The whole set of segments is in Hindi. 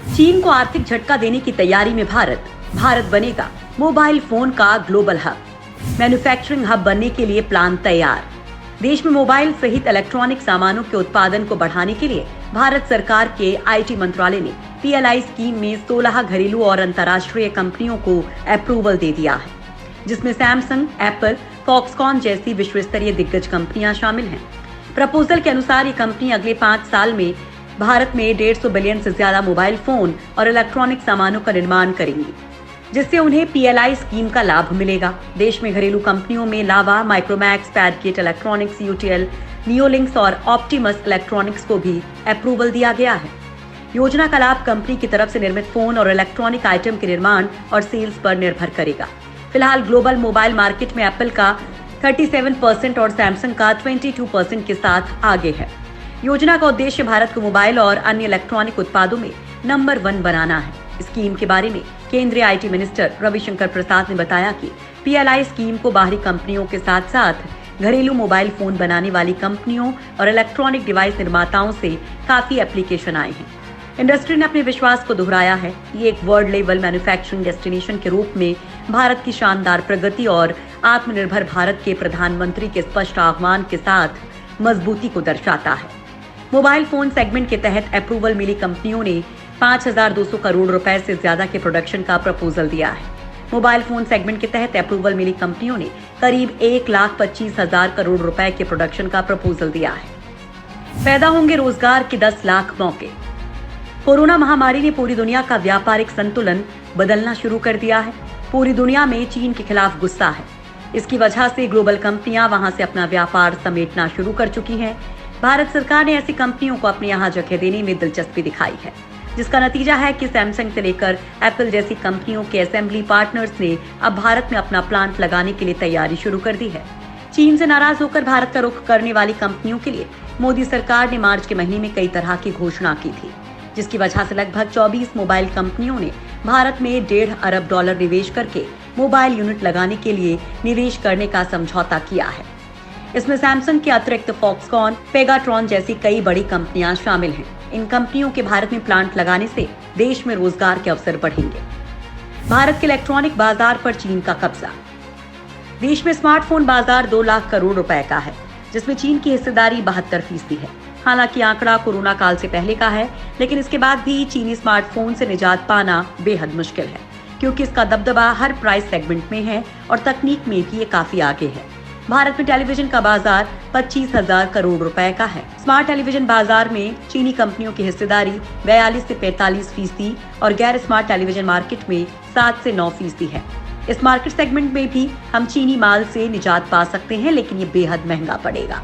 चीन को आर्थिक झटका देने की तैयारी में भारत बनेगा मोबाइल फोन का ग्लोबल हब। मैन्युफैक्चरिंग हब बनने के लिए प्लान तैयार। देश में मोबाइल सहित इलेक्ट्रॉनिक सामानों के उत्पादन को बढ़ाने के लिए भारत सरकार के आईटी मंत्रालय ने पीएलआई स्कीम में 16 घरेलू और अंतर्राष्ट्रीय कंपनियों को अप्रूवल दे दिया है, जिसमें सैमसंग, एप्पल, फॉक्सकॉन जैसी विश्व स्तरीय दिग्गज कंपनियां शामिल हैं। प्रपोजल के अनुसार ये कंपनी अगले 5 साल में भारत में 150 बिलियन से ज्यादा मोबाइल फोन और इलेक्ट्रॉनिक सामानों का निर्माण करेंगी, जिससे उन्हें पीएलआई स्कीम का लाभ मिलेगा। देश में घरेलू कंपनियों में लावा, माइक्रोमैक्स, पैडकिट इलेक्ट्रॉनिक्स, यूटीएल, नियोलिंक्स और ऑप्टिमस इलेक्ट्रॉनिक्स को भी अप्रूवल दिया गया है। योजना का लाभ कंपनी की तरफ से निर्मित फोन और इलेक्ट्रॉनिक आइटम के निर्माण और सेल्स पर निर्भर करेगा। फिलहाल ग्लोबल मोबाइल मार्केट में एप्पल का 37% और सैमसंग का 22% के साथ आगे है। योजना का उद्देश्य भारत को मोबाइल और अन्य इलेक्ट्रॉनिक उत्पादों में नंबर 1 बनाना है। स्कीम के बारे में केंद्रीय आईटी मिनिस्टर रविशंकर प्रसाद ने बताया कि पीएलआई स्कीम को बाहरी कंपनियों के साथ साथ घरेलू मोबाइल फोन बनाने वाली कंपनियों और इलेक्ट्रॉनिक डिवाइस निर्माताओं से काफी एप्लीकेशन आए हैं। इंडस्ट्री ने अपने विश्वास को दोहराया है। ये एक वर्ल्ड लेवल मैन्युफैक्चरिंग डेस्टिनेशन के रूप में भारत की शानदार प्रगति और आत्मनिर्भर भारत के प्रधानमंत्री के स्पष्ट आह्वान के साथ मजबूती को दर्शाता है। मोबाइल फोन सेगमेंट के तहत अप्रूवल मिली कंपनियों ने 5,200 करोड़ रुपए से ज्यादा के प्रोडक्शन का प्रपोजल दिया है। मोबाइल फोन सेगमेंट के तहत अप्रूवल मिली कंपनियों ने करीब 1,25,000 करोड़ रुपए के प्रोडक्शन का प्रपोजल दिया है। पैदा होंगे रोजगार के 10 लाख मौके। कोरोना महामारी ने पूरी दुनिया का व्यापारिक संतुलन बदलना शुरू कर दिया है। पूरी दुनिया में चीन के खिलाफ गुस्सा है। इसकी वजह से ग्लोबल कंपनियां वहां से अपना व्यापार समेटना शुरू कर चुकी हैं। भारत सरकार ने ऐसी कंपनियों को अपने यहाँ जगह देने में दिलचस्पी दिखाई है, जिसका नतीजा है कि सैमसंग से लेकर एप्पल जैसी कंपनियों के असेंबली पार्टनर्स ने अब भारत में अपना प्लांट लगाने के लिए तैयारी शुरू कर दी है। चीन से नाराज होकर भारत का रुख करने वाली कंपनियों के लिए मोदी सरकार ने मार्च के महीने में कई तरह की घोषणा की थी, जिसकी वजह से लगभग 24 मोबाइल कंपनियों ने भारत में $1.5 अरब निवेश करके मोबाइल यूनिट लगाने के लिए निवेश करने का समझौता किया है। इसमें सैमसंग के अतिरिक्त फॉक्सकॉन, पेगाट्रॉन जैसी कई बड़ी कंपनियां शामिल हैं। इन कंपनियों के भारत में प्लांट लगाने से देश में रोजगार के अवसर बढ़ेंगे। भारत के इलेक्ट्रॉनिक बाजार पर चीन का कब्जा। देश में स्मार्टफोन बाजार 2 लाख करोड़ रुपए का है, जिसमें चीन की हिस्सेदारी 72% है। हालांकि आंकड़ा कोरोना काल से पहले का है, लेकिन इसके बाद भी चीनी स्मार्टफोन से निजात पाना बेहद मुश्किल है, क्योंकि इसका दबदबा हर प्राइस सेगमेंट में है और तकनीक में भी ये काफी आगे है। भारत में टेलीविजन का बाजार 25,000 करोड़ रुपए का है। स्मार्ट टेलीविजन बाजार में चीनी कंपनियों की हिस्सेदारी 42 से 45% और गैर स्मार्ट टेलीविजन मार्केट में 7 से 9% है। इस मार्केट सेगमेंट में भी हम चीनी माल से निजात पा सकते हैं, लेकिन ये बेहद महंगा पड़ेगा,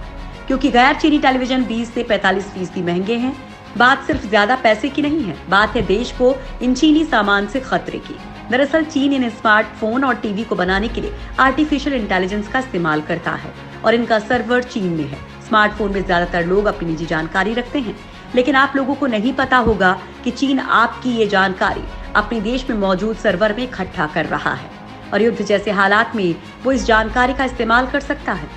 क्योंकि गैर चीनी टेलीविजन 20 से 45% महंगे हैं। बात सिर्फ ज्यादा पैसे की नहीं है, बात है देश को इन चीनी सामान से खतरे की। दरअसल चीन इन स्मार्टफोन और टीवी को बनाने के लिए आर्टिफिशियल इंटेलिजेंस का इस्तेमाल करता है और इनका सर्वर चीन में है। स्मार्टफोन में ज्यादातर लोग अपनी निजी जानकारी रखते हैं, लेकिन आप लोगों को नहीं पता होगा कि चीन आपकी ये जानकारी अपने देश में मौजूद सर्वर में इकट्ठा कर रहा है और युद्ध जैसे हालात में वो इस जानकारी का इस्तेमाल कर सकता है।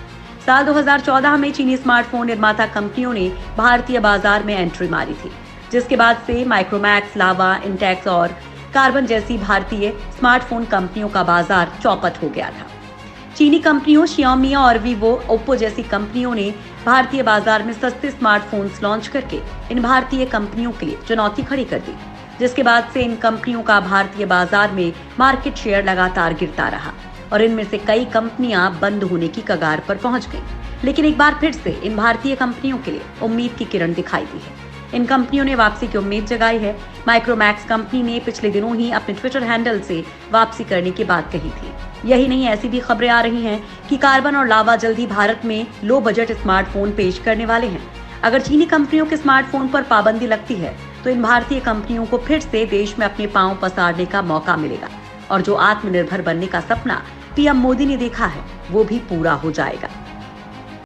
साल 2014 में चीनी स्मार्टफोन निर्माता कंपनियों ने भारतीय बाजार में एंट्री मारी थी, जिसके बाद से माइक्रोमैक्स, लावा, इंटेक्स और कार्बन जैसी भारतीय स्मार्टफोन कंपनियों का बाजार चौपट हो गया था। चीनी कंपनियों Xiaomi और Vivo, Oppo जैसी कंपनियों ने भारतीय बाजार में सस्ते स्मार्टफोन्स लॉन्च करके इन भारतीय कंपनियों के लिए चुनौती खड़ी कर दी, जिसके बाद से इन कंपनियों का भारतीय बाजार में मार्केट शेयर लगातार गिरता रहा और इनमें से कई कंपनियां बंद होने की कगार पर पहुंच गईं। लेकिन एक बार फिर से इन भारतीय कंपनियों के लिए उम्मीद की किरण दिखाई दी है। इन कंपनियों ने वापसी की उम्मीद जगाई है। माइक्रोमैक्स कंपनी ने पिछले दिनों ही अपने ट्विटर हैंडल से वापसी करने की बात कही थी। यही नहीं, ऐसी भी खबरें आ रही हैं कि कार्बन और लावा जल्द ही भारत में लो बजट स्मार्टफोन पेश करने वाले हैं। अगर चीनी कंपनियों के स्मार्टफोन पर पाबंदी लगती है तो इन भारतीय कंपनियों को फिर से देश में अपने पांव पसारने का मौका मिलेगा और जो आत्मनिर्भर बनने का सपना पीएम मोदी ने देखा है वो भी पूरा हो जाएगा।